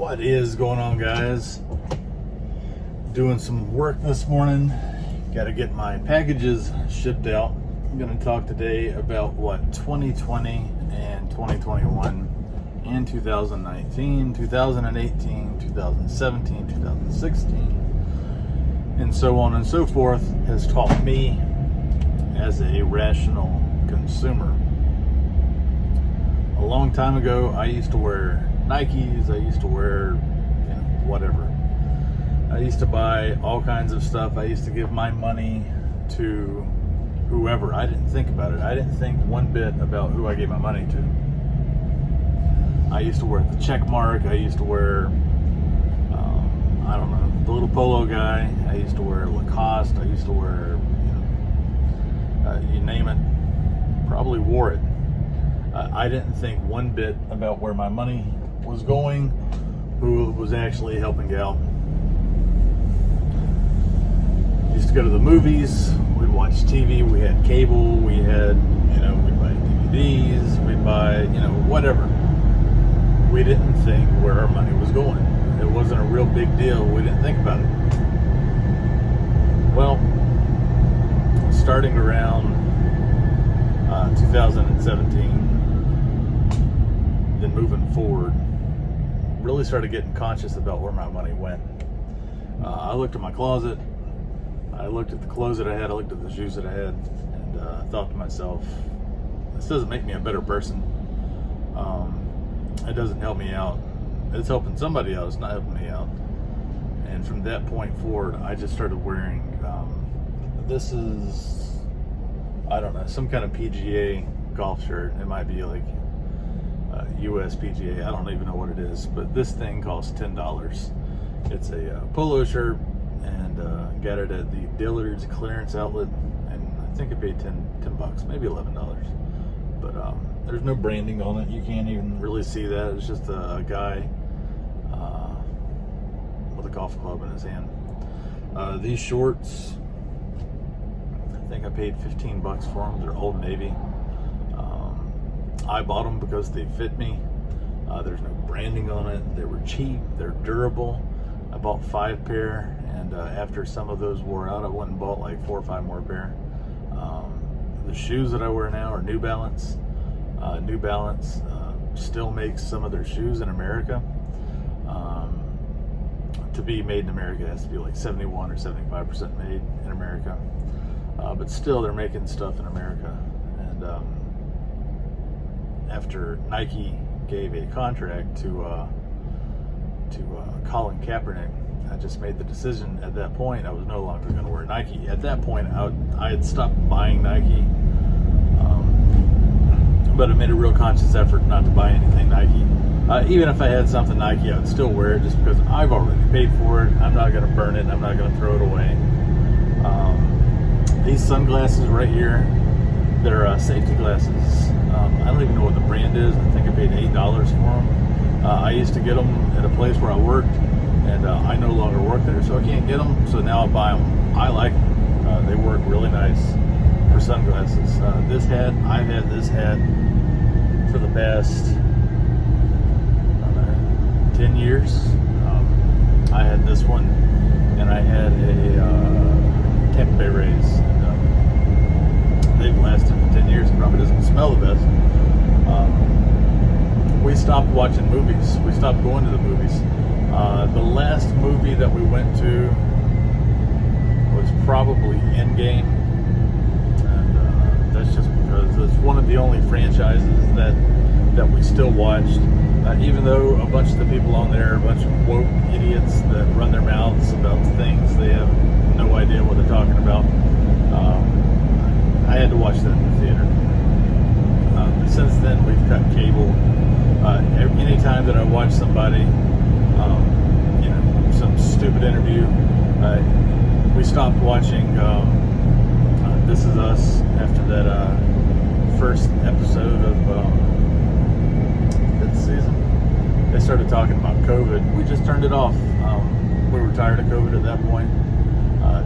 What is going on, guys? Doing some work this morning. Got to get my packages shipped out. I'm going to talk today about what 2020 and 2021 and 2019, 2018, 2017, 2016, and so on and so forth has taught me as a rational consumer. A long time ago, I used to wear Nikes, I used to wear, whatever. I used to buy all kinds of stuff. I used to give my money to whoever. I didn't think about it. I didn't think one bit about who I gave my money to. I used to wear the check mark. I used to wear, I don't know, the little polo guy. I used to wear Lacoste. I used to wear, you name it, probably wore it. I didn't think one bit about where my money was going, who was actually helping out. Used to go to the movies, we'd watch TV, we had cable, we had, we'd buy DVDs, we'd buy, whatever. We didn't think where our money was going. It wasn't a real big deal. We didn't think about it. Well, starting around 2017, then moving forward, really started getting conscious about where my money went. I looked at my closet, I looked at the clothes that I had, I looked at the shoes that I had, and I thought to myself, this doesn't make me a better person. It doesn't help me out. It's helping somebody else, not helping me out. And from that point forward, I just started wearing, this is, I don't know, some kind of PGA golf shirt. It might be like US PGA, I don't even know what it is, but this thing costs $10. It's a polo shirt, and got it at the Dillard's clearance outlet, and I think I paid 10 bucks, maybe $11. But there's no branding on it. You can't even really see that. It's just a guy with a golf club in his hand. These shorts, I think I paid 15 bucks for them. They're Old Navy. I bought them because they fit me. There's no branding on it. They were cheap. They're durable. I bought 5 pair, and after some of those wore out, I went and bought like 4 or 5 more pair. The shoes that I wear now are New Balance. New Balance still makes some of their shoes in America. To be made in America, it has to be like 71 or 75% made in America. But still, they're making stuff in America. And after Nike gave a contract to Colin Kaepernick, I just made the decision at that point I was no longer going to wear Nike. At that point, I had stopped buying Nike, but I made a real conscious effort not to buy anything Nike. Even if I had something Nike, I would still wear it just because I've already paid for it. I'm not going to burn it. I'm not going to throw it away. These sunglasses right here, they're safety glasses. I don't even know what the brand is. I think I paid $8 for them. I used to get them at a place where I worked, and I no longer work there, so I can't get them. So now I buy them. I like them. They work really nice for sunglasses. This hat, I've had this hat for the past 10 years. I had this one, and I had a Tampa Bay Rays. They've lasted for 10 years. It probably doesn't smell the best. We stopped watching movies. We stopped going to the movies. The last movie that we went to was probably Endgame. And that's just because it's one of the only franchises that we still watched. Even though a bunch of the people on there are a bunch of woke idiots that run their mouths about things they have no idea what they're talking about. I had to watch that in the theater. Since then, we've cut cable. Anytime that I watch somebody, some stupid interview, we stopped watching This Is Us after that first episode of 5th season. They started talking about COVID. We just turned it off. We were tired of COVID at that point.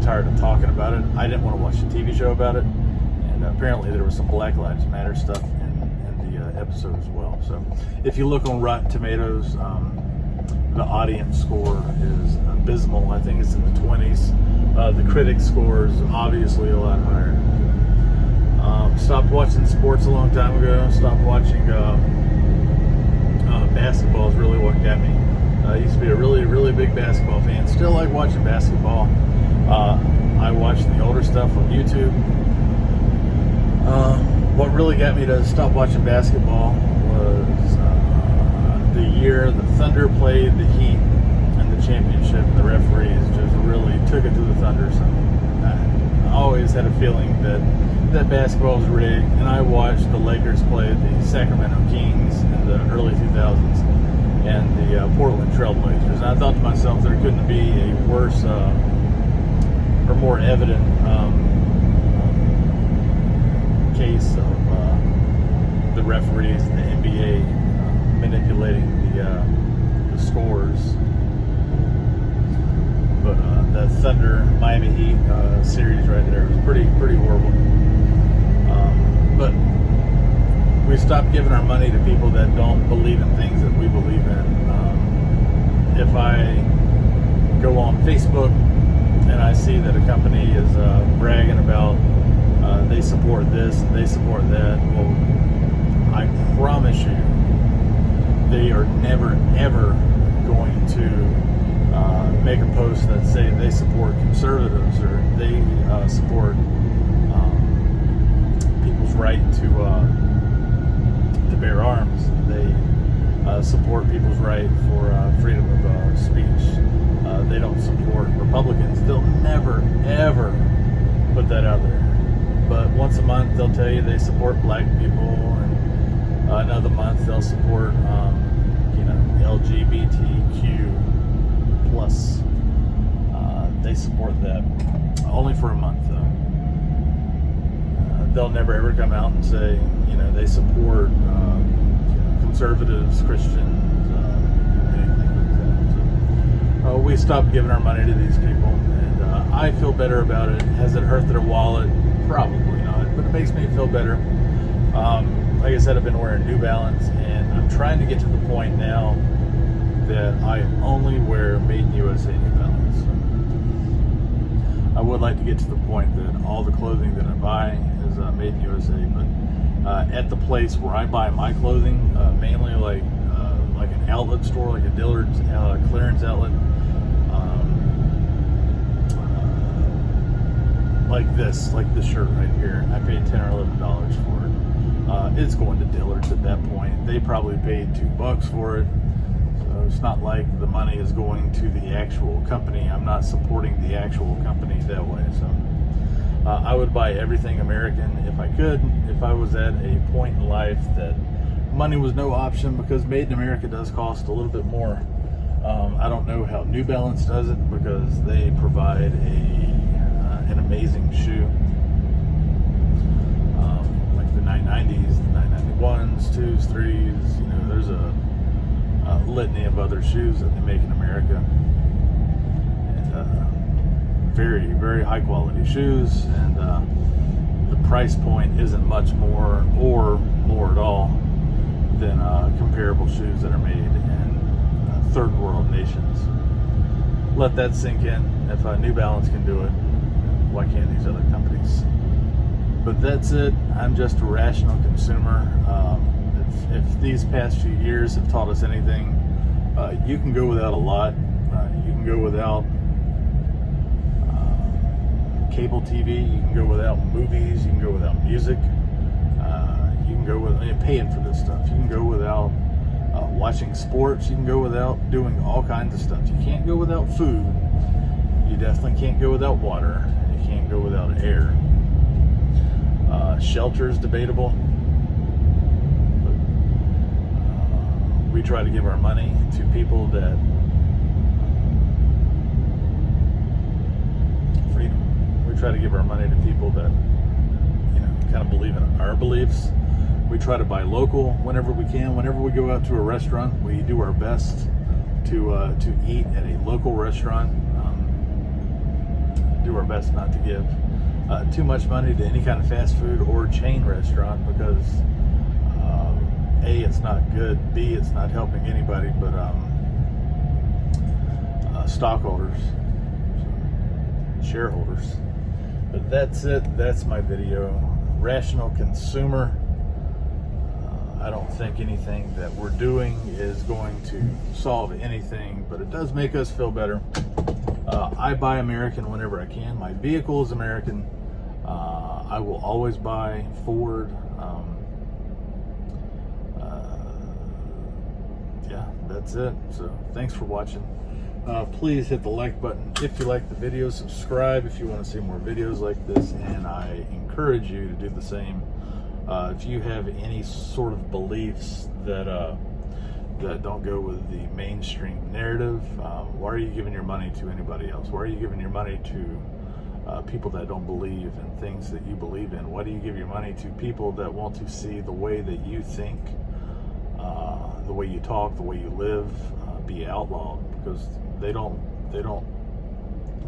Tired of talking about it. I didn't want to watch a TV show about it. And apparently there was some Black Lives Matter stuff in the episode as well. So if you look on Rotten Tomatoes, The audience score is abysmal. I think it's in the 20s. The critic score is obviously a lot higher. Stopped watching sports a long time ago. Stopped watching basketball is really what got me. I used to be a really, really big basketball fan. Still like watching basketball. I watch the older stuff on YouTube. What really got me to stop watching basketball was the year the Thunder played the Heat in the championship. And the referees just really took it to the Thunder. So I always had a feeling that basketball was rigged. And I watched the Lakers play the Sacramento Kings in the early 2000s and the Portland Trailblazers. And I thought to myself, there couldn't be a worse or more evident case of the referees and the NBA manipulating the scores. But the Thunder Miami Heat series right there was pretty horrible. But we stopped giving our money to people that don't believe in things that we believe in. If I go on Facebook and I see that a company is bragging about they support this and they support that, well, I promise you they are never ever going to make a post that say they support conservatives or they support people's right to bear arms. They support people's right for freedom of speech. They don't support Republicans. They'll never ever put that out there. But once a month they'll tell you they support black people, and another month they'll support LGBTQ plus. They support that only for a month though. They'll never ever come out and say they support conservatives, Christians, anything like that. So, we stopped giving our money to these people, and I feel better about it. Has it hurt their wallet? Probably not, but it makes me feel better. Like I said, I've been wearing New Balance, and I'm trying to get to the point now that I only wear Made in USA New Balance. I would like to get to the point that all the clothing that I buy is Made in USA, but at the place where I buy my clothing, mainly like an outlet store, like a Dillard's clearance outlet, like this shirt right here. I paid $10 or $11 for it. It's going to Dillard's at that point. They probably paid $2 for it. So it's not like the money is going to the actual company. I'm not supporting the actual company that way. So I would buy everything American if I could, if I was at a point in life that money was no option, because Made in America does cost a little bit more. I don't know how New Balance does it, because they provide an amazing shoe, like the 990s, the 991s, 2s, 3s. There's a litany of other shoes that they make in America, and very, very high quality shoes, and the price point isn't much more or more at all than comparable shoes that are made in third world nations. Let that sink in. If New Balance can do it, why can't these other companies? But that's it. I'm just a rational consumer. If these past few years have taught us anything, you can go without a lot. You can go without cable TV. You can go without movies. You can go without music. You can go without paying for this stuff. You can go without watching sports. You can go without doing all kinds of stuff. You can't go without food. You definitely can't go without water. You can't go without air. Shelter is debatable. But, we try to give our money to people that freedom. We try to give our money to people that kind of believe in our beliefs. We try to buy local whenever we can. Whenever we go out to a restaurant, we do our best to eat at a local restaurant. Do our best not to give too much money to any kind of fast food or chain restaurant, because A, it's not good, B, it's not helping anybody, but stockholders, shareholders. But that's it. That's my video. Rational consumer. I don't think anything that we're doing is going to solve anything, but it does make us feel better. I buy American whenever I can. My vehicle is American. I will always buy Ford. Yeah, that's it. So thanks for watching. Please hit the like button if you like the video. Subscribe if you want to see more videos like this, and I encourage you to do the same. If you have any sort of beliefs that that don't go with the mainstream narrative, why are you giving your money to anybody else? Why are you giving your money to people that don't believe in things that you believe in? Why do you give your money to people that want to see the way that you think, the way you talk, the way you live, be outlawed? Because they don't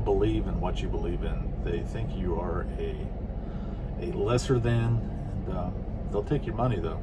believe in what you believe in. They think you are a lesser than, and they'll take your money though.